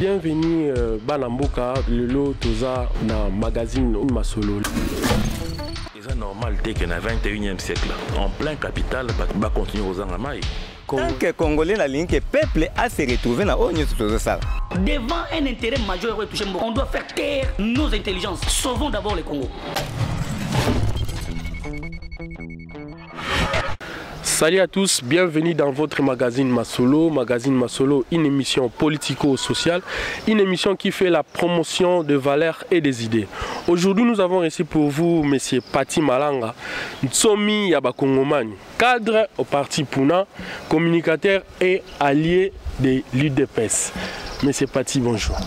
Bienvenue Banamboka, le lot toza na magazine Masolo. C'est normal dès que dans le 21e siècle, en plein capital, va continuer aux Angamai. Tant que Congolais la ligne que peuple a se retrouvé dans ça. Devant un intérêt majeur, on doit faire taire nos intelligences. Sauvons d'abord les Congos. Salut à tous, bienvenue dans votre magazine Masolo. Magazine Masolo, une émission politico-sociale, une émission qui fait la promotion de valeurs et des idées. Aujourd'hui, nous avons reçu pour vous M. Pati Malanga, Ntsomi Yabakongomani, cadre au parti Puna, communicateur et allié de l'UDPS. Monsieur Pati, bonjour.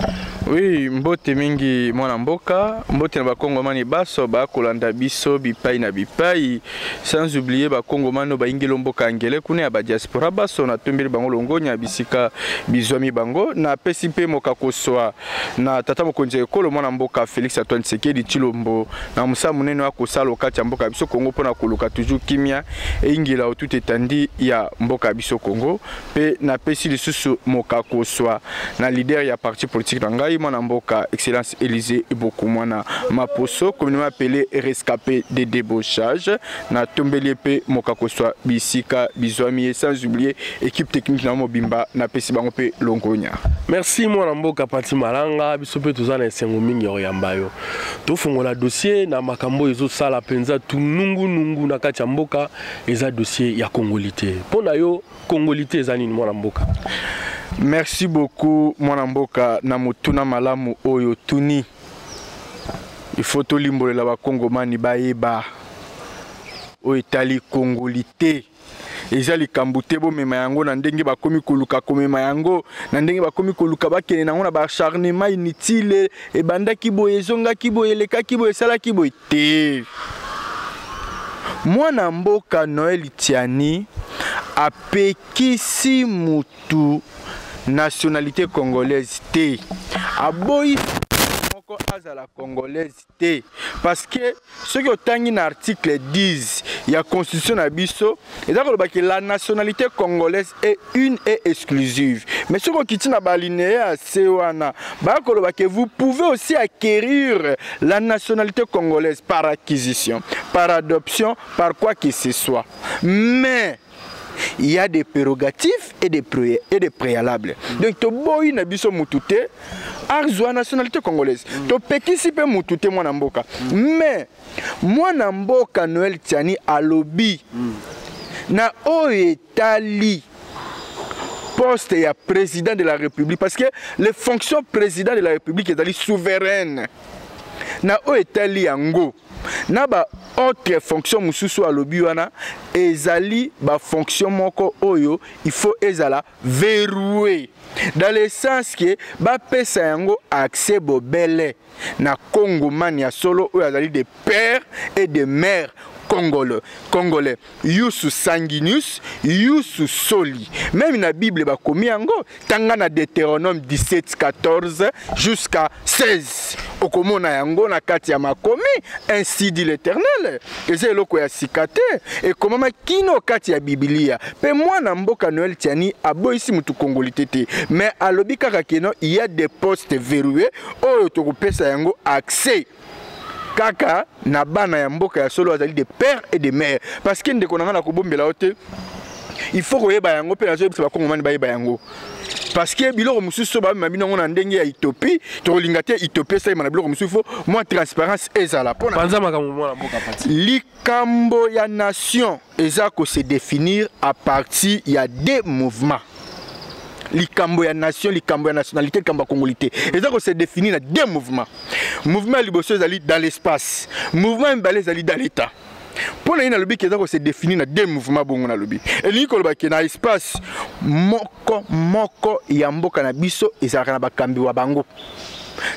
Oui, mbote mingi mwana mboka, mbote na bakongomani baso ba kolanda biso bipai na bipai, sans oublier bakongomani ba ingelo mboka ngele kuna ya ba diaspora baso na tombeli bango longonya bisika bizwami bango na PCP mokakoswa na tata mokonzi ekolo mwana mboka Félix Antoine Tshisekedi Tshilombo na musa munene wa kosala okati ya mboka biso Kongo pona koluka toujours kimia e ingela tout etandi ya mboka biso Kongo pe na pesi lisusu mokakoswa na leader ya parti politique nangai mwana mboka Excellence Élysée Iboko mwana Maposo communément appelé rescapé de débauchage na tombeli pe mokakoswa bisika bizwami sans oublier équipe technique na mobimba na pesi bango pe longonya. Merci mwana mboka Pati Malanga, biso pe tozana esengo mingi oyamba yo. Tofungola dossier na makambo ezo sala penza tunungu na kati ya mboka eza dossier ya Congolité. Pona yo Congolité ezani mwana mboka. Merci beaucoup mwana mboka na mutuna malamu oyo tuni. Il faut to limbolela ba kongomani bayeba. O etali Congolité. Ezali kambute bo mema yango na ndenge bakomi koluka komema yango na ndenge bakomi koluka bakene nango na ba acharnement inutile e bandaki boye ezongaki boye lekaki boye salaki boye te. Mwana mboka Noël Tiani apekisi mutu nationalité congolaise te. Aboyi moko azala congolaise te. Parce que ce qui est dans l'article 10, il y a constitution à biso, et que la nationalité congolaise est une et exclusive. Mais ce qui est dans l'alinéa que vous pouvez aussi acquérir la nationalité congolaise par acquisition, par adoption, par quoi que ce soit. Mais il y a des prérogatives et des préalables. Donc, tu boy na biso mutute, arzoa nationalité congolaise. Tu pekisi pe mutute mwana mboka. Mais mwana mboka Noël Tiani alobi na oetali poste ya président de la République parce que les fonctions président de la République est souveraine. Na oetali yango. Na ba autre fonction mususu alobi wana ezali ba fonction moko oyo il faut ezala verroué dans le sens que ba pesa yango accès bobele na Congomani ya solo oyo azali de père et de mère Congolais, Youssou sanguinus, Youssou soli. Même na Bible ba komi yango tanga na Deutéronome 17:14 jusqu'à 16. Okomona yango na kati ya makomi, ainsi dit l'Éternel. Eze eloko ya sikate et komama kino kati ya Biblia. Pe mwana mboka Noël Tiani aboyisi mutu Congolité te. Mais alobi kaka keno il y a des postes verrouillés oyo tokopesa yango accès. Kaka na bana ya mboka ya solo azali de père et de mère parce que ndeko nanga na kobombela ote il faut koyeba yango pe nazo yebisa bakongomani bayeba yango parce que biloko mususu ba mabino ngo na ndenge ya Ethiopie to lingate Ethiopie sa na biloko mususu moi transparence ezala pona panza makambo mwana mboka Pati likambo ya nation eza ko se définir à partir ya deux mouvements. Likambo ya nation, likambo ya nationalité, likambo ya congolité. Et ça, se définit dans deux mouvements. Mouvement liboso ezali dans l'espace. Mouvement mbale ezali dans l'état. Pour na lobi que ça se définit dans deux mouvements bongo na lobi. Et li ko loba ke na espace moko ya mboka na biso ezalaka na bakambi wa bango.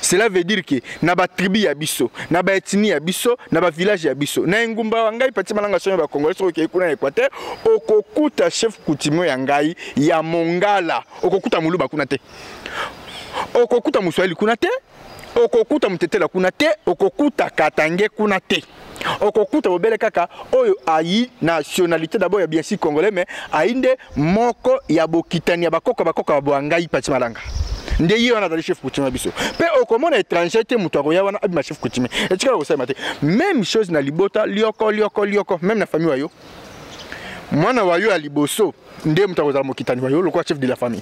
Cela veut dire que na ba tribu ya biso, na ba ethnie ya biso, na ba village ya biso. Na ngumba wangai Pati Malanga sonyo ba Congolais so ke kuna Équateur, okokuta chef coutumier ya ngai ya Mongala, okokuta muluba kuna te. Okokuta Muswahili kuna te, okokuta Mutetela kuna te, okokuta Katange kuna te. Okokuta obele kaka oyo ayi nationalité d'abord ya bien si congolais mais ainde moko ya bokitani ya bakoko ba Bwangai Pati Malanga. ndeye wana dans chef coutumier biso pe okomona étranger te muto akoya wana abi ma chef coutumier et tu ko ça même chose na libota lioko même na famille wayo mwana wayo ya liboso nde muto akozala mokitani wayo lokwa chef de la famille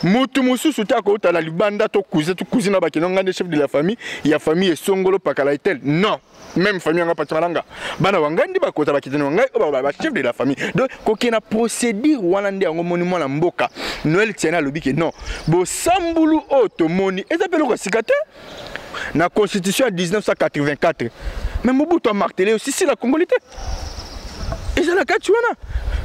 mutu mususu ta ko utala libanda to cousine ba kinonga nde chef de la famille ya famille esongolo pakala etel non même famille nga patimalanga bana wangandi ba kota ba kitani wangai ba chef de la famille donc kokena procédure wana nde yango moni mwana mboka Noël tiana lobiki non bo sambulu otomoni ezapelo ko sikate na constitution de 1984 mais Mobutu a martelé aussi si la congolité et ça la katuana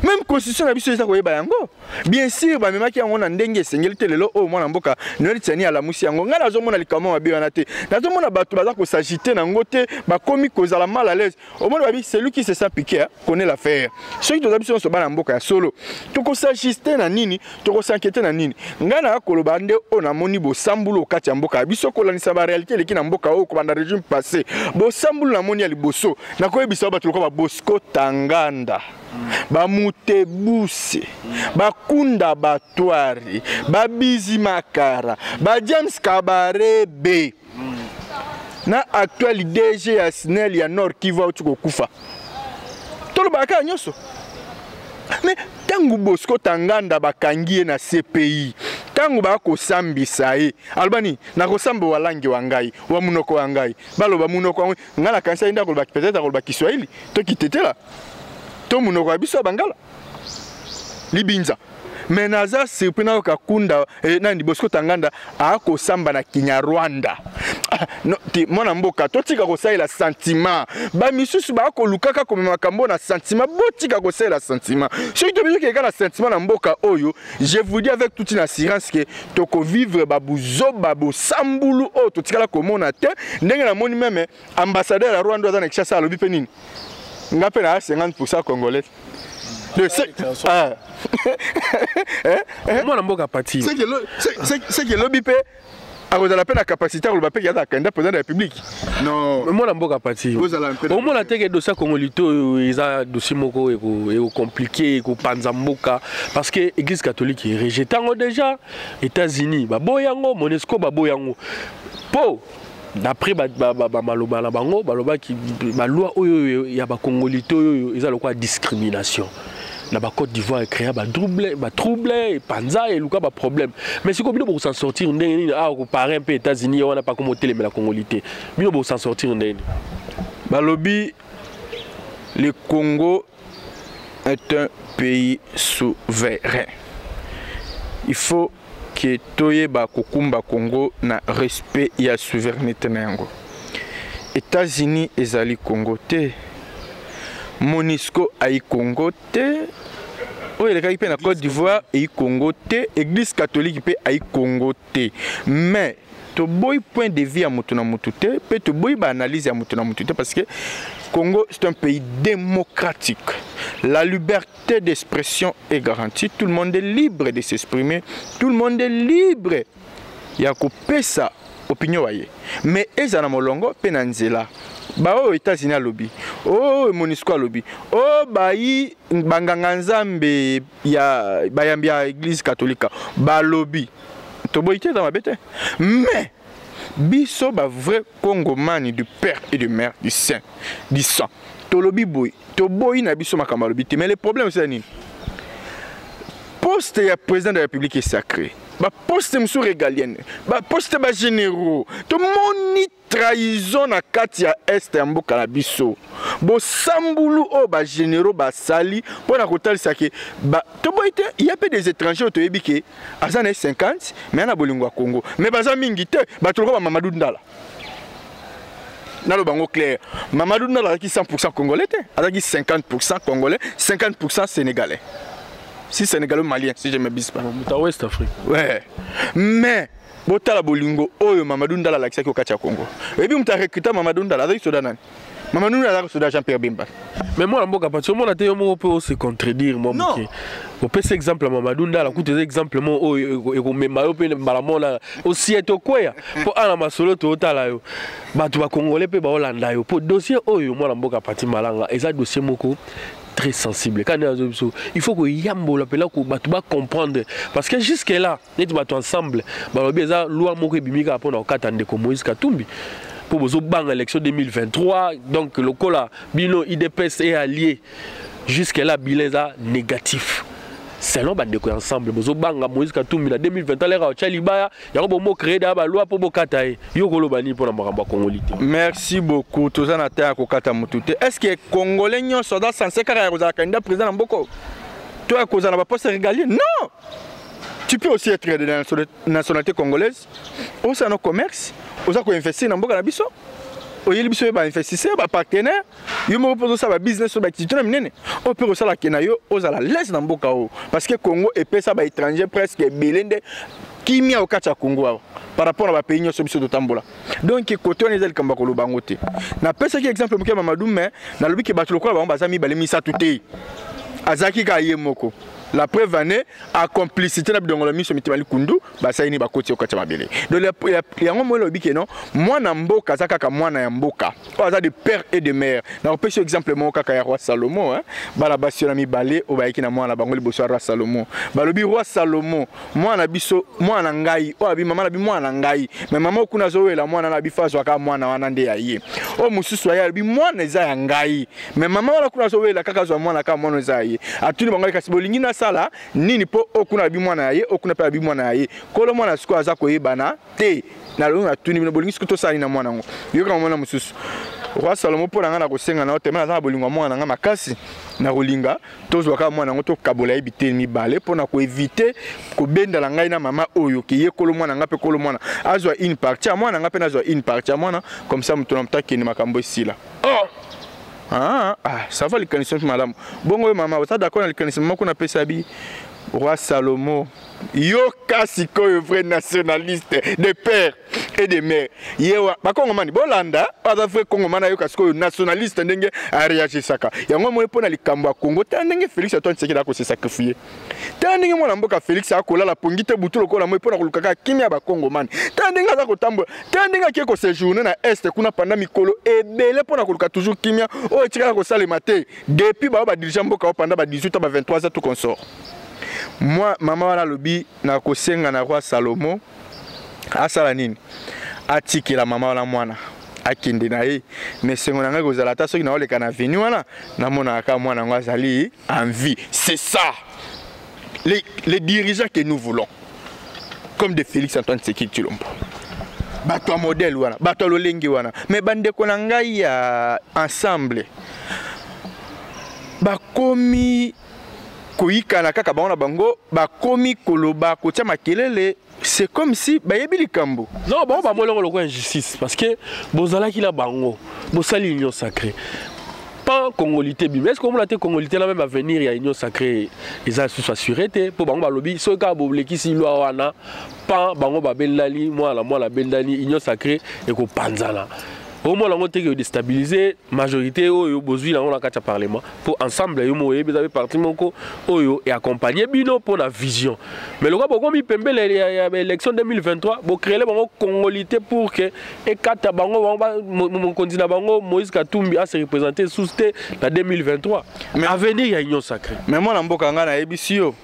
même constitution na biso eza koyeba yango bien sûr ba memaki yango na ndenge sengeli lelo o mwana mboka Noël tiani ala musi yango ngala azomona likamo mabe wana te nazomona bato baza ko s'agiter na ngote ba komi kozala mal à l'aise au moins babi celui qui se sent piqué connaît l'affaire ceux qui doivent biso so bana mboka ya solo to ko s'agiter na nini to ko s'inquiéter na nini ngana akoloba nde o na moni bo sambulo kati ya mboka biso ko lanisa ba réalité leki na mboka o ko banda régime passé bo sambulo na moni ya liboso na koyebisa bato ko ba Bosco Tanganda ba Mutebuse ba Kunda Batwari ba Bizi Makara ba James Kabarebe na actuel DG ya SNEL ya Nord Kivu utuko kufa tolo baka nyoso mais tangu Bosco Tanganda bakangie na CPI tangu bako sambisa e albani na kosambo walangi wangai wa munoko wangai baloba munoko wangai ngala kanisa inda ko peut-être ko ba Kiswahili to kitetela to munoko biso bangala libinza menaza sepina ka kunda nandi Bosco Tanganda ako samba na Kinyarwanda no ti mona mboka to tika ko saila sentiment ba misusu ba ko lukaka ko makambo na sentiment botika ko saila sentiment ceux qui biso ke na sentiment na mboka oyo je vous dis avec toute une assurance que to ko vivre babuzo babo sambulu o to tika la ko mona te ndenge na moni même ambassadeur ya Rwanda za na Kinshasa alobi pe nini ngape na 50% congolais le moi na mboka parti c'est que lobby pe a cause la peine la capacité à le papier ya candidat président de la République non moi na mboka parti au moins la teke dossier congolito ils dossier moko et compliqué et panza mboka parce que église catholique est rejeté déjà États-Unis ba boyango Monesco ba boyango po d'après maloba na bango baloba ki ba loi oyo ya ba congolito oyo eza lokwa discrimination na ba Côte d'Ivoire créa ba trouble panza et luka ba problème mais c'est comme pour s'en sortir ndenge ah ko parler un peu États-Unis on n'a pas comme télé mais la congolité bino pour s'en sortir ndenge balobi le Congo est un pays souverain il faut que toye ba kokumba Congo na respect ya souveraineté na yango États-Unis ezali Congo te Monisco ai Congo te oye le pe na Côte d'Ivoire ai Congo te église catholique pe ai Congo te mais to boy point de vue à mutu na mutu te pe to boy ba analyse à mutu na mutu te parce que Congo c'est un pays démocratique. La liberté d'expression est garantie. Tout le monde est libre de s'exprimer. Tout le monde est libre. Il y a coupé ça opinion waye. Mais ezana molongo penanzela. Ba o États-Unis lobby. Oh Monisco lobby. Oh bayi banganga nzambe ya bayambia église catholique. Ba lobby. To boyite dans ma bête. Mais biso ba vrai congomani du père et de mère du saint du sang to lobi boy to boy na biso makamba lobi mais le problème c'est nini poste ya président de la République est sacré ba poste msou régalienne ba poste ba généraux to moni trahison na kati ya est ya mboka na biso bo sambulu o ba généraux ba sali pona kotalisa ke ba to boite il y a peu des étrangers to yebike azana 50 mais na bolingo ya Congo mais baza mingi te ba to ko ba Mamadou Ndala nalo bango clair Mamadou Ndala qui 100% congolais te azaki 50% congolais 50% sénégalais. Si Sénégalais malien, si je me bise pas. Ouest Afrique. Ouais. Mais botala bolingo oyo Mamadou Ndala la kisaki okati ya Congo. Et puis muta recruter Mamadou Ndala avec Sodanan. Mamadou Ndala Soda Jean-Pierre Bemba. Mais moi mboka parce que moi na te yo peut se contredire moi moké. On peut cet exemple Mamadou Ndala coûte des exemples mo oyo e ko memba yo pe malamona aussi eto kwea. Po ana masolo to otala yo. Ba tu ba congolais pe ba Holanda yo. Po dossier oyo moi mboka parti malanga eza dossier moko très sensible. Il faut que Yambo l'appelle pour comprendre. Parce que jusque-là, nous sommes ensemble. La loi Mokebimika pour nous attendre comme Moïse Katumbi. Pour l'élection 2023, donc le Kola, Bino, IDPS est allié. Jusque-là, bilan négatif. Selon bande ko ensemble bozo banga Moïse Katumbi na 2020 lera o Tchalibaya ya ko mo créer da ba loi pour bokataye yo ko lobani pour na makamba congolité. Merci beaucoup tozana ta ko kata mutute. Est-ce que congolais nyo soda censé kara ko za candidat président na mboko? Toi ko za na ba poste régalien? Non. Tu peux aussi être de la nationalité congolaise. Au sein de commerce, au sein ko investir na mboka na biso. Oye biso ba investisseur ba partenaire yo mo pose ça ba business ba activité na minene o peut ça la kenayo ozala laisse na mboka o parce que Congo et pesa ba étranger presque belende kimia au kacha Congo par rapport à ba pays nyoso biso totambola donc côté on ezali kamba ko lobangote na pesa ki exemple moke Mamadou mais na lobi ke bato lokola ba bazami ba lemisa tuté azaki ka yemoko. La preuve année à complicité na bidongolo miso mitimali kundu basa ini bakoti okati mabele. Donc il y a un moment lobi que non moi na mboka zaka ka moi na mboka. O za de père et de mère. Na opesho exemple mo kaka ya roi Salomon hein. Bala basio na mi balé o baiki na moi na bango liboso roi Salomon. Balobi roi Salomon moi na biso moi na ngai o abi mama na bi moi na ngai. Mais mama okuna zo wela moi na bi fazo ka moi na wana nde ya ye. O mususu ya bi moi na za ya ngai. Mais mama wala kuna zo wela kaka zo moi na ka moi na za ye. Atuni bango kasi bolingi na sala nini po okuna bimwana ye okuna pa bimwana ye kolo mwana siko aza koyebana te na lo na tuni bino bolingi siko sali na mwana ngo yoka mwana mususu roi Salomon po nga na kosenga na otema na bolingo mwana nga makasi na kolinga tozwa ka mwana ngo to kabola ebite mi balé po na ko éviter ko benda la ngai na mama oyo ki ye kolo mwana nga pe kolo mwana azwa une partie à mwana nga pe nazwa une partie à mwana comme ça muto na mtaki ni makambo esila ça va les connaissances madame. Bongo maman, vous êtes d'accord avec les connaissances qu'on appelle ça bi roi Salomon. Yo kasiko yo vrai nationaliste de père et de mère. Yewa ba Congo mani bolanda, ba vrai Congo mana yo kasiko nationaliste ndenge a réagir saka. Yango mo epona likambo ya Congo ta ndenge Félix Antoine Tshisekedi ko se sacrifier. Ta ndenge mo na mboka Félix akola la pongite butu lokola mo epona kolukaka kimia ba Congo mani. Ta ndenge za ko tambo, ta ndenge ki ko séjourner na est kuna pendant mikolo ebele pona koluka toujours kimia o etika ko sale matin depuis ba dirigeant mboka pendant ba 18 ba 23 ans tout consort. Moi, maman wala lobi na kosenga na roi Salomon asala nini atiki la maman wala mwana akinde na ye mais sengo na nga kozala ta soki na oleka na venu wana na mona ka mwana ngo azali en vie. C'est ça les dirigeants que nous voulons comme de Félix Antoine Tshisekedi Tshilombo bato modèle wana bato lolengi wana mais bande ko na ngai ya ensemble bakomi koyika na kaka bango bango bakomi koloba kotia makelele c'est comme si bayebi likambo non bango ba molongo loko injustice parce que bozala ki la bango bosali union sacrée pas congolité bi est-ce que on a été congolité là même à venir il y a union sacrée les a sous assuré pour bango ba lobby so ka bobleki si loi wana pas bango ba bellali moi la bellali union sacrée et ko panzala. Au moins, on a déstabilisé la majorité au besoin dans le parlement pour ensemble, vous avez parti et accompagner Bino pour la vision. Mais le gars, comme il peut l'élection 2023, vous créez les congolité pour que et quatre mon candidat Moïse Katumbi a se représenter sous la 2023. Mais à venir, il y a union sacrée. Mais moi, je suis en Ebisio.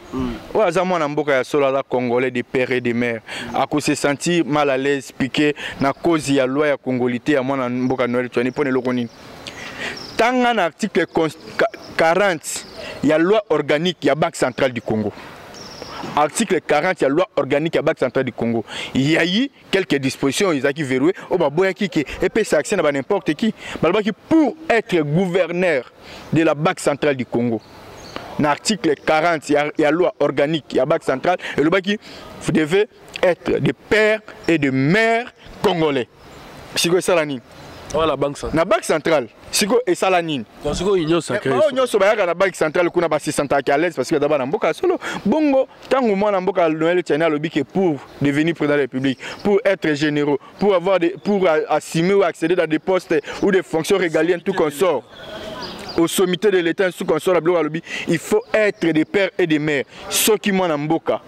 Moi, je suis en Congolais de père et de mère. À cause de se sentir mal à l'aise, piqué, na cause de la loi congolité à moi. Mboka Noël tu pone lokoni tanga na article 40 il y a loi organique il y a Banque centrale du Congo. Article 40 il y a loi organique il y a Banque centrale du Congo. Il y a eu quelques dispositions ils a qui verrouillé oh ba boya ki et puis ça accès na n'importe qui balba qui pour être gouverneur de la Banque centrale du Congo. Dans l'article 40 il y a loi organique il y a Banque centrale et le baki vous devez être des pères et de mères congolais. Siko Salanine. La banque centrale. La banque centrale. Siko et Salanine. Siko union sacrée. Union sobayaka la banque centrale kuna ba 600 à l'aise parce que d'abord na mboka solo. Bongo tango moi na mboka Noël Tiana lobi que pour devenir président de la République, pour être généraux, pour avoir pour assumer ou accéder dans des postes ou des fonctions régaliennes tout consort. Au sommité de l'État sous consort la bloc lobby, il faut être des pères et des mères. Ceux qui moi na mboka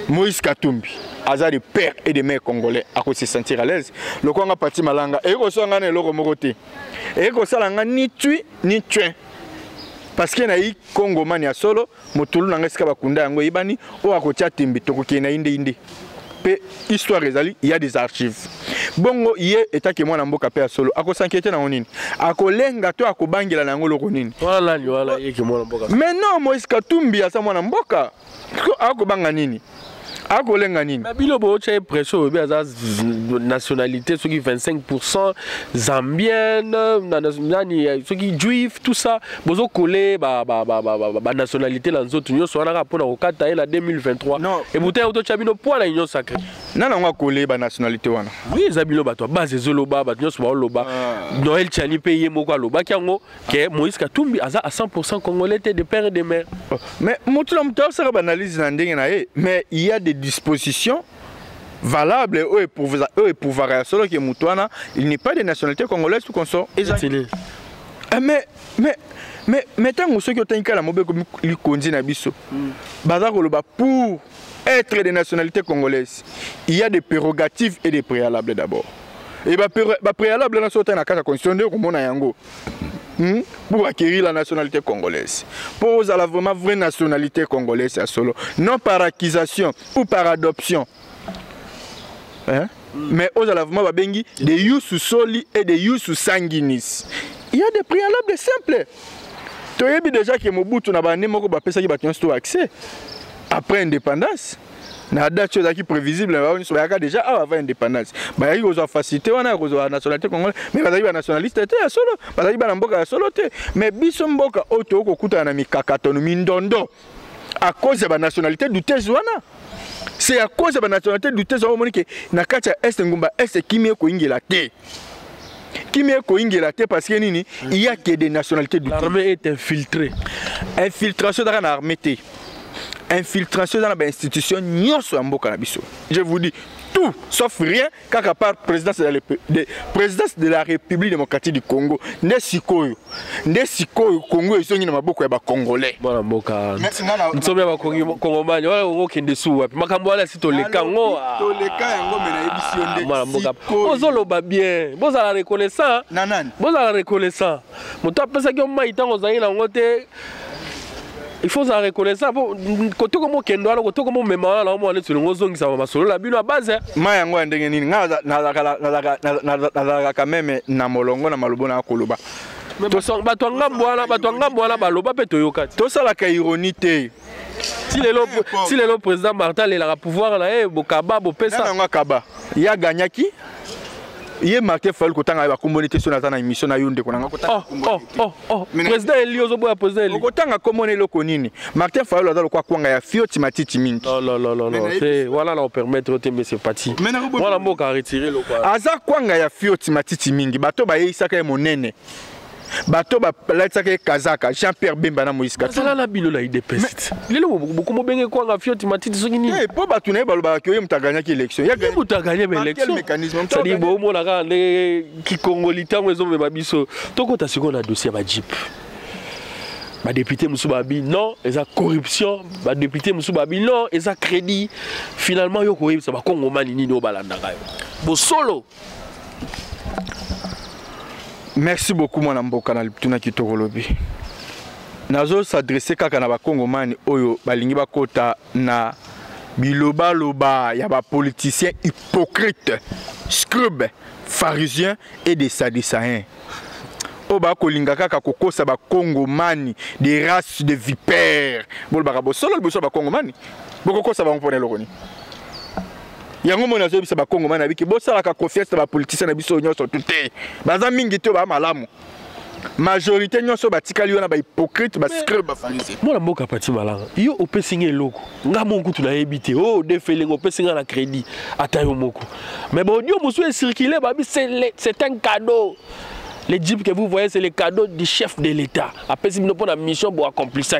Moïse Katumbi. Aza de pères et de mères congolais à se sentir à l'aise. Le Congo parti malanga et ko so ngana eloko mokote. Et ko sala nga ni tui ni tuen. parce que na yi Congo mani ya solo motulu na ngesika bakunda yango ibani o akotia tembe to kokena inde pe histoire ezali il y a des archives bongo ye etake mwana mboka pe ya solo ako s'inquiéter na nini akolenga to akobangela na ngo loko nini voilà yeke mwana mboka mais non Moïse Katumbi asa mwana mboka akobanga nini akolenga nini Bilo bo tche pression be za nationalité ceux qui 25% zambienne nani ceux qui juif tout ça bozo coller ba nationalité la nzoto nyo so na rapona ko kata la 2023 et bouté auto chabino point la union sacrée nana nga coller ba nationalité wana oui zabilo ba to base zoloba ba nyo so ba loba Noël Tchani payé moko loba kiango ke Moïse Katumbi aza à 100% congolais de père et de mère mais motula mutaw ça ba analyse na ndenge na mais il y a des dispositions valables et pour voir solo que Moutouana il n'est pas de nationalité congolaise tout consort mais tant ceux qui ont un mobile comme les Kondi na biso pour être de nationalité congolaise il y a des prérogatives et des préalables d'abord et préalable na sota na kata constitution de komona yango pour acquérir la nationalité congolaise. Pour la vraiment vraie nationalité congolaise à solo. Non par acquisition ou par adoption. Mais aux alavements bengi de yusu soli et de yusu sanguinis. Il y a des préalables simples. Tu as déjà que Mobutu n'a pas pesa qui accès après indépendance. Na date chose qui prévisible déjà avant indépendance ba yi ozo facilité wana ozo nationalité congolaise mais bazali ba nationaliste te ya solo bazali ba mboka ya solo te mais biso mboka oto kokuta na mikakatono mindondo à cause de la nationalité du Tezwana c'est à cause de la nationalité du Tezwana monique na kacha est ngumba est kimie ko ingela te kimie ko ingela te parce que nini il y a que des nationalités du l'armée est infiltrée infiltration dans l'armée te infiltration dans l'institution, je vous dis tout sauf rien quand à part présidence de la République démocratique du Congo Nesikoyo Congo ils sont na maboko ya ba congolais voilà mboka nsomya ba congomani wala ngokende suwa makambo wala sito lekango to leka yango mena ebisio voilà mboka ozoloba bien bozala reconnaissant nanani bozala reconnaissant moto apesa ki maita ngozali na ngote il faut ça reconnaître ça côté comme kendo ala côté comme mema la mo ale tsulongo zongisa ba solo la bino à base maya ngo ndenge nini nga na quand même na molongo na malobo na koloba to so bato ngambo wana baloba pe toyoka to sala ka ironie te si le président Martin il a pouvoir là bokaba bopesa na kaba ya ganyaki Hier Martin Fayulu kotanga ba communauté sur na émission na yonde konanga kotanga président Eliozo boya président kotanga komone loko nini Martin Fayulu azalo kwa kwanga ya fioti matiti mingi non c'est voilà là on permettre te mais c'est parti voilà mboka retirer loko aza kwanga ya fioti matiti mingi bato ba yisaka monene bato ba latsaka kazaka Jean-Pierre Bemba na Moïse Katumbi sala la bilo la idepesite lelo beaucoup mo benge kwanga fioti matiti soki nini po bato na baloba ke mutaganya ki élection ya gagné mutaganya ba élection ça dit bo mo na ka ndé ki congolita mo ezo ba biso tokota siko na dossier ba jeep ba député Musubabi non eza corruption ba député Musubabi non eza crédit finalement yo ko yebisa ba kongomani nini o balanda kayo bo solo. Merci beaucoup mon amboka na liptuna kitoko lobi. Nazo s'adresser kaka na ba kongomani oyo balingi bakota na biloba loba ya ba politiciens hypocrites, scrubes, pharisiens et des sadducéens. Oba kolinga kaka kokosa ba kongomani des races de vipères. Bol barabo solo le boso ba kongomani. Boko kosa ba mpone lokoni. Yango mona zo bisa ba kongomani abiki bosala ka confiance ba politiciens na biso nyonso tuté. Baza mingi te ba malamu. Majorité nyonso batikali yo na ba hypocrite ba scrub ba pharisien. Mona mboka pati malanga. Yo opesinga eloko. Nga monku tu na yebite. Oh defelengo opesinga na crédit ata yo moko. Mais bon Dieu musu est circulé babi c'est un cadeau. Les jeeps que vous voyez, c'est les cadeaux du chef de l'État. Après, si nous avons une mission pour accomplir ça,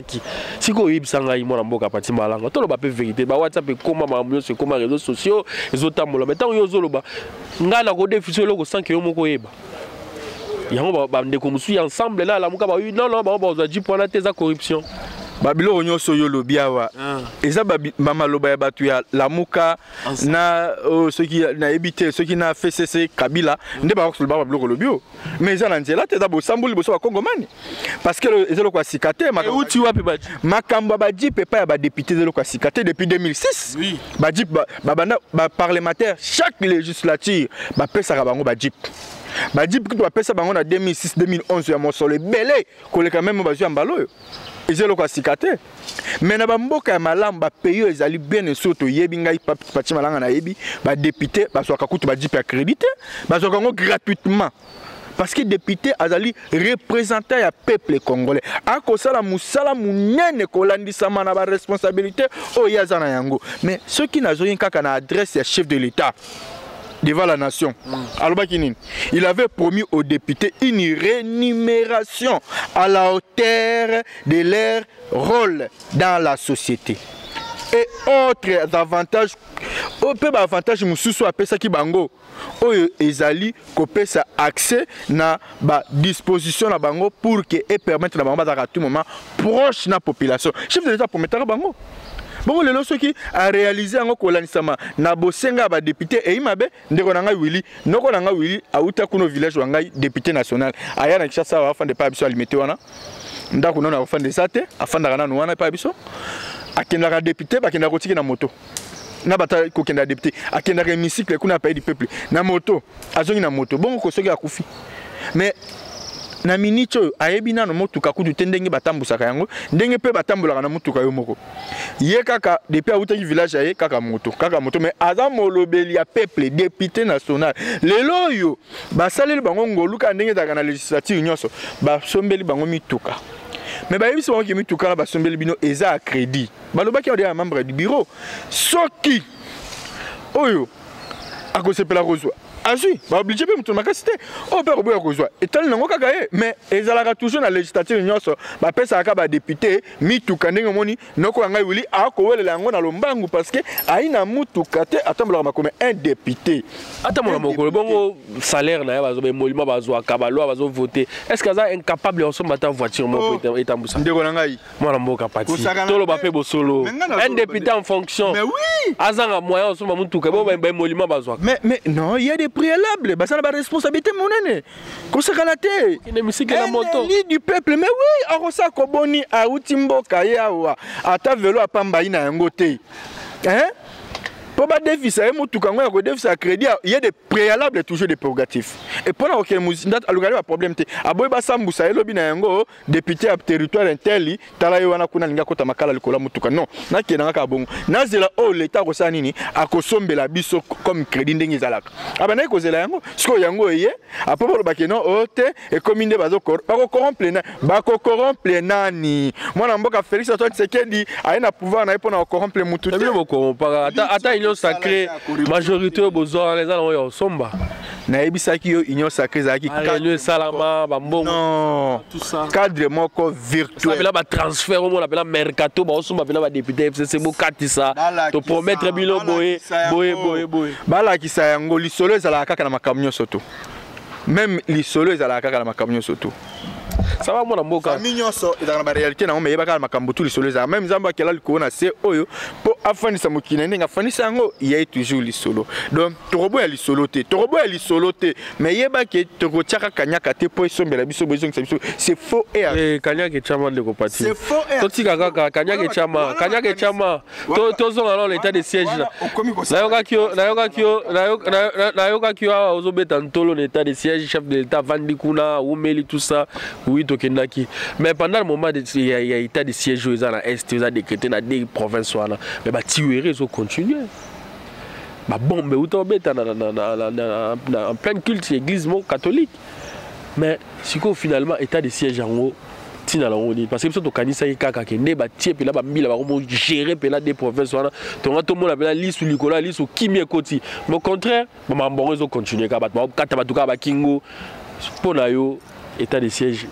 si vous avez un peu de malanga, tout le monde peut vérité. WhatsApp, comment c'est comment les réseaux sociaux, les autres mots. Mais tant que vous avez un déficit, vous avez un peu de il y a ensemble là, la non, on a dit pour la corruption. Babilo nyonso yo lobiawa. Eza ba maloba ya batu ya Lamuka na ceux qui na habité ceux qui na FCC Kabila nde ba ko ba babilo lobio. Mais eza na nzela te da bo sambuli bo so ba Kongomani. Parce que ezelo kwa sikate makambo ba jipe pa ya ba député ezelo kwa sikate depuis 2006. Oui. Ba jip ba parlementaire chaque législature ba pesa ka bango ba jip. Ba jip ki to ba pesa bango na 2006 2011 ya mosolo belé ko le quand même ba zu mbalo. Ezelo kwa sikate. Mais na ba mboka ya malamu ba pays ezali bien soto yebi ngai pati malanga na yebi ba député ba so kakutu ba jip accrédité ba so kango gratuitement. Parce que député azali représentant ya peuple congolais. Ako sala musala munene kolandisama na ba responsabilité o yazana yango. Mais ceux qui n'a rien kaka na adresse ya chef de l'État devant la nation. Il avait promis aux députés une rémunération à la hauteur de leur rôle dans la société. Et autres avantages, avantage mususu apesa ki bango oyo ezali kopesa accès na ba disposition na bango pour que et permettre na bango à tout moment proche na population. Chef de l'État promettra bango. Bon lelo soki a réalisé ngo kolanisama na bosenga ba député e imabe ndeko nanga Willy noko nanga Willy auta kuno village wangai député national aya na Kinshasa wa fande pa biso alimité wana ndako nona fande sate afanda kana wana pa biso akendaka député bakenda kotiki na moto na bata kokenda député akendaka hémicycle kuna pays du peuple na moto azongi na moto bongo ko soki akufi mais na minicho ayebi nano motuka kudu tendenge batambusaka yango ndenge pe batambulaka na motuka yo moko ye kaka depuis autaki village aye kaka moto mais aza molobeli ya peuple député national lelo yo basaleli bango ngoluka ndenge daga na législature nyonso basombeli bango mituka. Mais bah, ils sont qui tout cas, basombeli bino eza à crédit. Baloba qui a un membre du bureau. Soki, oyo, à cause de la reçoit. Ah oui, bah obligé de me tourner ma capacité. Oh père oboya reçoit. Et tel n'ont pas gagné. Mais ils allaient toujours dans la législature nyonso. Bah pesa akaba député, mi tout kandenge moni, noko anga wili, a ko wele lango na lombangu parce que aina mutu kate attendre ma comme un député. Attends mon moko, bon salaire na ya bazo be molima bazo akabalo bazo voter. Est-ce que ça incapable en son matin voiture mo pour etambusa. Ndeko na ngai. Mwana mboka pati. Tolo ba pe bo solo. Un député en fonction. Mais oui. Azanga moyen en son mutu ka bo ba molima bazo. Mais non, il y a des préalables, bah ça n'a pas de responsabilité mon aîné. Konsekalate. L'élite du peuple, mais oui, Arosa Koboni a Utimbo Kayawa, ata velo apamba ina yangote. Hein? Pour pas déficit, il y a des préalables toujours des prérogatives. Et pendant que nous avons un problème, aboy basambu sa elobi na yango député à territoire intelli talayo wana kuna linga kota makala likola mutuka non na kenanga ka bongo na zela o l'état ko sanini akosombela biso comme crédit ndenge zalaka abana ko zela yango siko yango eye apopolo bakeno ote e commune bazo corrompre nani mwana mboka Félix Antoine Tshisekedi aina pouvoir na epona corrompre mutu ata union sacrée majorité au besoin les gens ont somba na ebisaki yo union sacrée zaki cadre salama bambongo non tout ça cadre moko virtuel là ba transfert au monde appela mercato ba osomba pela ba député FCC bo katisa to promettre bilo boye bala kisa yango lisolo ezala kaka na makamyo soto même lisolo ezala kaka na makamyo soto. Ça va mon mboka minyoso dans la réalité na omeyeba kala makambo tout lisolo za même zamba kela likona c'est oyo po afanisa mukina ndinga afanisa yango yai toujours lisolo donc torobo ya lisolo te mais yeba ke tokochaka kanyaka te po esombela biso besoin que c'est faux et kanyaka chama de kopati c'est faux et totika kaka kanyaka chama to zonga dans l'état de siège nayoka kyo ozobeta ntolo l'état de siège chef de l'état vandi kuna umeli tout ça. Oui, mais pendant le moment il y a état de siège aux à l'est, ils ont décrété dans des provinces mais bah tueries ils ont continué. Bah bon, mais où t'en en plein culte église catholique. Mais si finalement état de siège en haut, parce que tout kanisa kaka kende ba tie pe la ba mbila ba ko gérer pe la des provinces wana to ngato mo la pe la liste Nicolas liste Kimi Ekoti. Mais au contraire, ba mbongo ils ont continué ka ba kata ba tuka ba kingo pona yo état de siège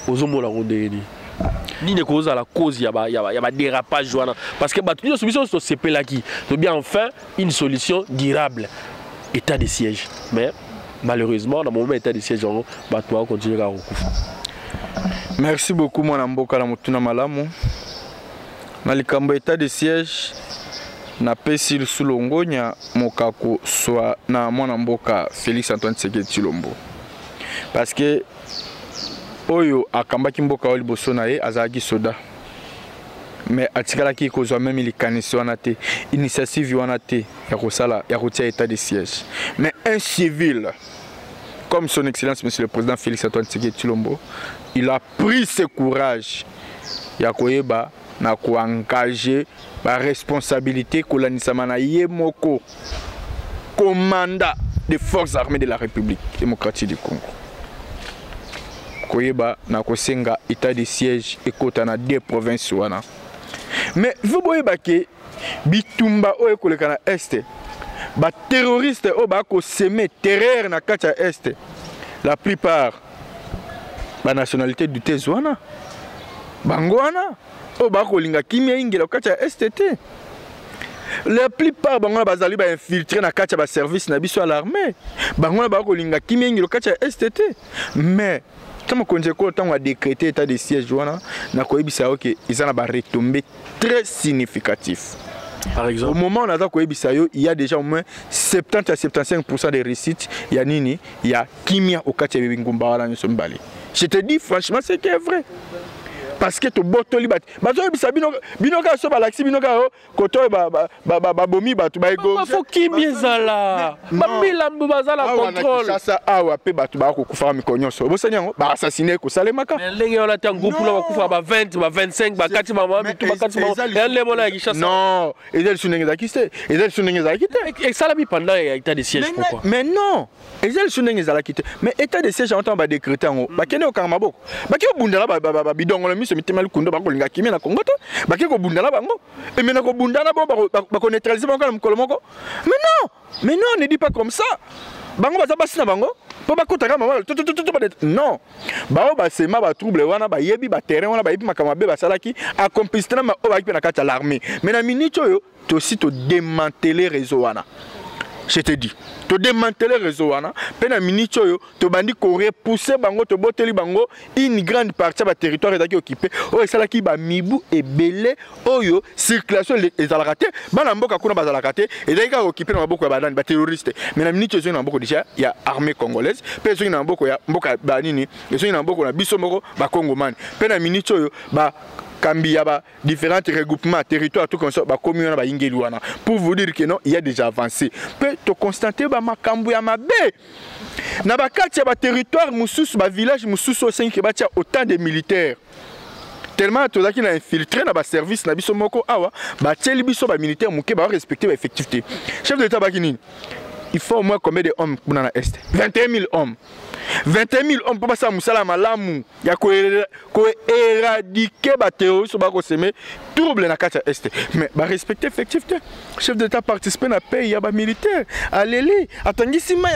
aux hommes ni ne cause à la cause il y a dérapage parce que une solution c'est là qui bien enfin une solution durable état de siège mais malheureusement dans le moment état de siège on va continuer à recouvrir. Merci beaucoup mon amboka la mutuna malamu na likambo état de siège na pesi Sulongonya mokako soit na mwana mboka Félix Antoine Tshisekedi Tshilombo parce que oyo akambaki mboka oli bosona ye azaki soda mais atikalaki kozwa même likanisi wana te initiative wana te ya kosala ya kotia état de siège mais un civil comme son excellence monsieur le président Félix Antoine Tshisekedi Tshilombo il a pris ce courage ya koyeba na koengager ba responsabilité kolanisama na ye moko commandant des forces armées de la République démocratique du Congo koyeba na kosenga état de siège ekota na 2 provinces wana mais vous voyez que bitumba oyo koleka na est ba terroriste o ba ko semer terreur na kati ya est la plupart ba nationalité du tezwana bangwana o ba ko linga kimia ingela kati ya STT la plupart bangwana bazali ba infiltrer na kati ya ba service na biso à l'armée bangwana ba ko linga kimia ingela kati ya STT mais comme on a décrété état de siège na koyebisa que ils ont retombé très significatif. Par exemple, au moment où on a koyebisa yo, il y a déjà au moins 70 à 75% des réussites. Il y a nini, il y a kimia au kati ngumba wala nsombali. Je te dis franchement c'est qui est vrai. Parce que to botoli bat bazo bisa binoka so balaxi binoka koto ba bomi batu ba ego faut kimia zala ba milambu bazala contrôle ça awa pe batu ba ko kufa mikonyoso bosanyango ba assassiner ko salemaka lenge on a tant groupe là ba kufa ba 20 ba 25 ba kati mama bitu ba kati mama le mona ya kishasa non ezali sunenge za kiste ezali sunenge za kite et ça la bi pendant état de siège pourquoi mais non ezali sunenge za kite mais état de siège on ba décréter ngo ba kene o kanga maboko ba ki bundala ba bidongo mitema likundo bakolinga kimia na Congo te baki ko bundala bango et maintenant ko bundana bo bako neutraliser bango na mukolo moko mais non ne dis pas comme ça bango baza basi na bango po bakotaka mama non bao ba sema ba trouble wana ba yebi ba terrain wana ba yebi makama be basalaki accomplissement na o ba ki na kati ya l'armée mais na minute yo to aussi to démanteler réseau wana je te dis to démanteler réseau wana pe na minute yo to bandi ko repousser bango to boteli bango une grande partie ba territoire ezaki occupé o esalaki ba mibu ebele oyo circulation ezalaka te bana mboka kuna bazalaka te ezaki occupé na maboko ya badani ba terroriste mais na minute yo na maboko déjà ya armée congolaise pe zo na maboko ya mboka ba nini zo na maboko na biso moko ba congomani pe na minute yo ba kambi ya ba différents regroupements territoires tout comme ça ba commune ba ingeli wana pour vous dire que non il y a déjà avancé peut to constater ba makambu ya mabe na ba kati ba territoire mususu ba village mususu au 5 ba tia autant de militaires tellement to zaki na infiltrer na ba service na biso moko awa ba tieli biso ba militaire muke ba respecter ba effectivité chef de l'état ba kinini il faut au moins combien de hommes pour na est 21 000 hommes 21 000 hommes pour passer à Moussala Malamu, il y a éradiquer les terroristes, semer trouble dans la carte est. Mais respecter effectivement, chef d'État participer à la paix, il y a des militaires. Allez, attendez si moi,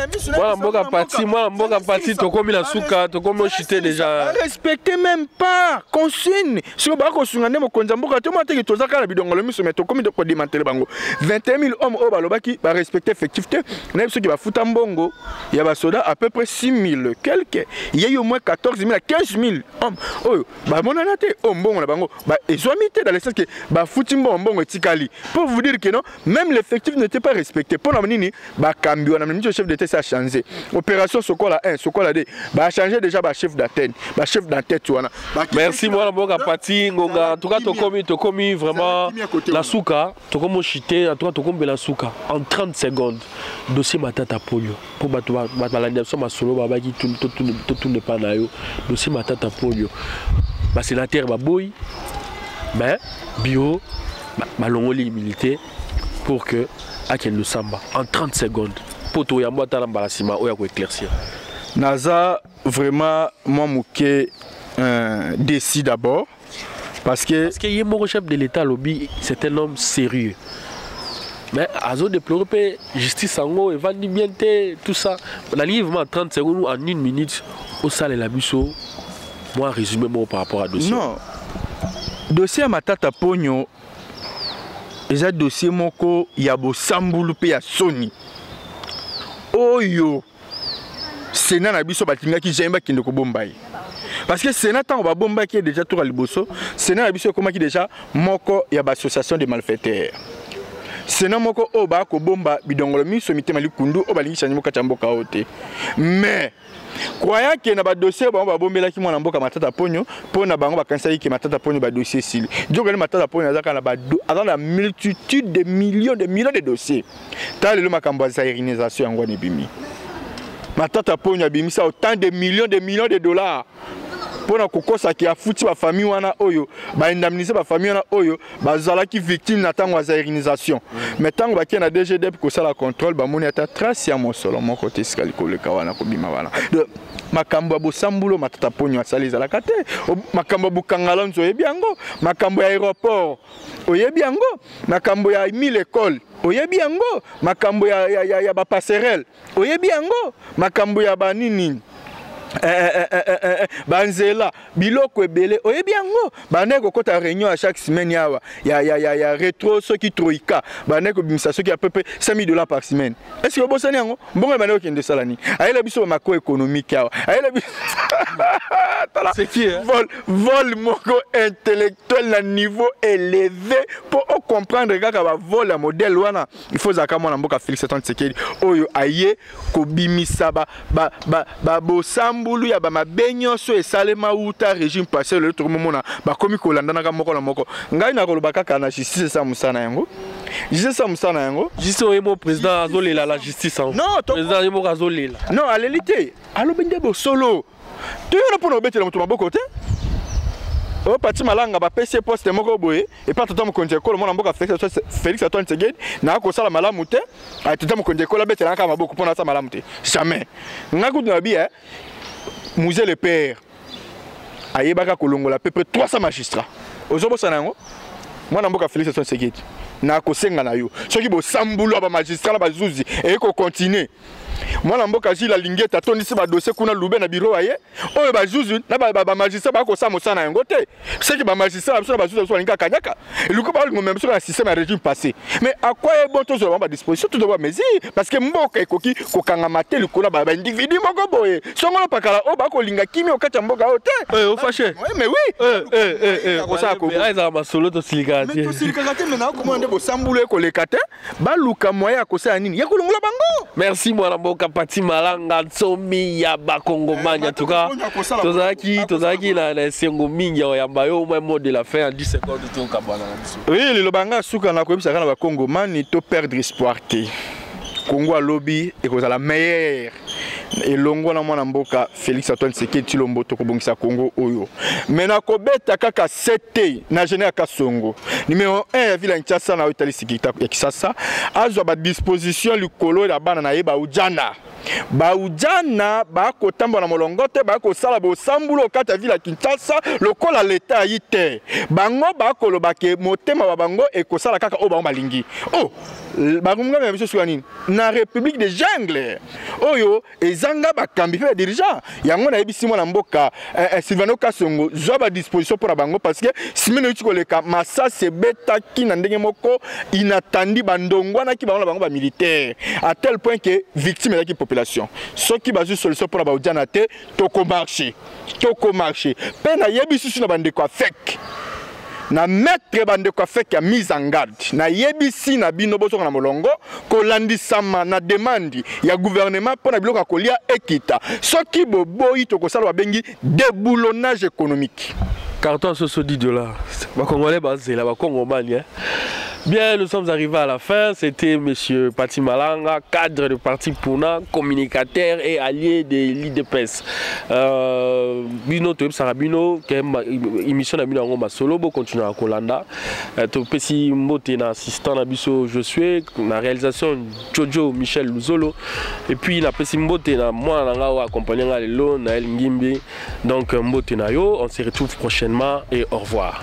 moi, parti, tu comme la souka, tu comme chité déjà. Respectez même pas, consigne. Si vous avez consigné mon konzamboka, tu m'as dit que tu as un bidon, mais tu comme de démanteler bango. 21 000 hommes au balobaki, respecter effectivement. Même ceux qui va foutre en bongo, il y a des soldats à peu près 6 000. Quelques, il y a eu au moins 14 000 à 15 000 hommes. Oh, bah mon anaté, oh bon la bango, bah ils ont mis dans le sens que bah foutimbo bon et tikali. Pour vous dire que non, même l'effectif n'était pas respecté. Pour la menini, bah cambio, on a mis le chef d'État ça a changé. Opération Sokola 1, Sokola 2, bah changé déjà bah chef d'antenne, bah chef d'antenne tu vois. Merci moi la boga parti, ngonga. En tout cas tu commis vraiment la souka, tu comme chité, en tout cas tu comme la souka en 30 secondes. Dossier matata polio pour battre la nation ma solo baba qui tout ne pas nayo dossier matata polio ba sénateur ba boy mais bio ba longoli militaire pour que akelle samba en 30 secondes poto ya mbata la mbalasima oya ko éclaircir naza vraiment moi mouké décide d'abord parce que y est mon chef de l'état lobby c'est un homme sérieux. Mais à zone déploré, justice en haut, vandimienté, tout ça. On a livrement 30 secondes en 1 minute au salle et la busso. Moi, résumé moi par rapport à dossier. Non. Dossier à Matata Pogno, c'est dossier moko yabo sambulu pe ya Sony. Oh yo. Sénat na biso batinga ki jemba kinde ko bombay. parce que Sénat tant va bomba qui est déjà tout à liboso Sénat abiso comment qui déjà moko ya ba association de malfaiteurs Sénat moko o ba ko bomba bidongolo mi somité mali kundu o balingi chanimo kachambo kaote mais croyant que na ba dossier ba bombela ki mwana mboka matata ponyo pona bango bakanisa ki matata ponyo ba dossier sili jokali matata ponyo azaka na ba la multitude de millions de dossiers tal le makambo za irinisation yango ni bimi matata ponyo bimisa autant de millions de dollars pona kokosa ki afuti ba famille wana oyo ba indemniser ba famille wana oyo ba zala ki victime na tango za irinisation mais tango ba ki na DGDP ko sala contrôle ba moni ata trace ya mosolo mon côté skali ko le kawana ko bima wana makambo bosambulo matata ponyo asali za la kate makambo bukangala nzo yebiango makambo ya aéroport oyebi yango makambo ya 1000 écoles oyebi yango makambo ya ba passerelle oyebi yango makambo ya banini banzela biloko ebele oyebi yango bane ko kota réunion à chaque semaine yawa ya rétro ceux qui troika bane ko bimisa ceux qui à peu près $5,000 par semaine est-ce que bosani yango mbongo bane ko kende salani ayela biso macro économique yawa ayela biso c'est qui vol moko intellectuel na niveau élevé pour comprendre kaka ba vol à modèle wana il faut zaka mona mboka Félix Antoine Tshisekedi oyo aye ko bimisa ba bulu ya ba mabenyo so esalema uta régime passé le tout moment ba komi ko landa na moko na moko ngai na ko lobaka kana justice sa musana yango justice oyemo président azolela la justice non président yemo azolela non à l'élité allo bende bo solo tu yo pour obetela mutu maboko te o pati malanga ba PC poste moko boye et pas tata mokonje ko mona mboka Félix Antoine Tshisekedi na ko sala malamu te a tata mokonje ko la betela ka maboko pona sa malamu te jamais ngaku na bia musée le père ayebaka kolongola à peu près 300 magistrats ozobo sanango mwana mboka Félix Antoine Tshisekedi na ko senga na yo soki bo sambulo ba magistrat na bazuzi et ko continuer mwana mboka Gilles Lingeta tondisi ba dossier kuna lube na bureau aye oyo ba juzu na ba magistrat ba ko samo sana yango te c'est que ba magistrat absolument ba juzu so linga kanyaka luko ba ngo même sur un système régime passé mais à quoi est bon to zo ba disposition tout doit mesure parce que mboka ekoki ko kanga maté luko ba individu moko boye songolo pakala o ba ko linga kimi o kacha mboka o te au fâché mais oui ko sa ko aiza masolo to silikati mais to silikati mais na ko mande bo sambulo ko lekate ba luka moya ko sa nini ya ko longola bango merci moi mboka Pati Malanga Tsomi ya bakongomani en tout cas tozaki na sengo mingi ya mbayo au mot de la fin en 10 secondes to kabana oui le lobanga suka na ko bisa kana bakongomani to perdre espoir te Congo lobby et cause la meilleure et longo na mwana mboka Félix Antoine Tshisekedi Tshilombo to kobongisa Congo oyo mena kobeta kaka 7 na général Kasongo numéro 1 ya ville Kinshasa na Itali sikita ya Kisasa azwa ba disposition likolo ya bana na yeba ujana ba ko tamba na molongote ba ko sala bo sambulo kata ville Kinshasa lokola l'état yite bango ba ko lobake motema ba bango e ko sala kaka o ba malingi oh bakunga ya biso swani na république des jungle oyo ezanga bakambi pe dirigeant yango na yebisi mwana mboka Sylvano Kasongo zwa ba disposition pour bango parce que simene uti koleka massa se betaki na ndenge moko inatandi bandongwana ki bango ba militaire à tel point que victime la population ceux qui bazu solution pour ba ujana te toko marché pe na yebisi na bande kwa fake na maître bande ko fait ya mise en garde na yebisi na bino boso na molongo ko landisama na demande ya gouvernement pour na biloko kolia ekita soki boboyi to ko sala bengi déboulonnage économique carton $70 ba congolais bazela ba kongomani Bien, nous sommes arrivés à la fin. C'était monsieur Pati Malanga, cadre du parti Puna, communicateur et allié de l'IDPS. Bino to Sarabino, qui est émission de Bino Masolo, bo continue à Kolanda. To pesi mbote na assistant na biso Josué, na réalisation Jojo Michel Luzolo. Et puis na pesi mbote na moi na nga accompagné na lelo na El Ngimbi. Donc mbote na yo, on se retrouve prochainement et au revoir.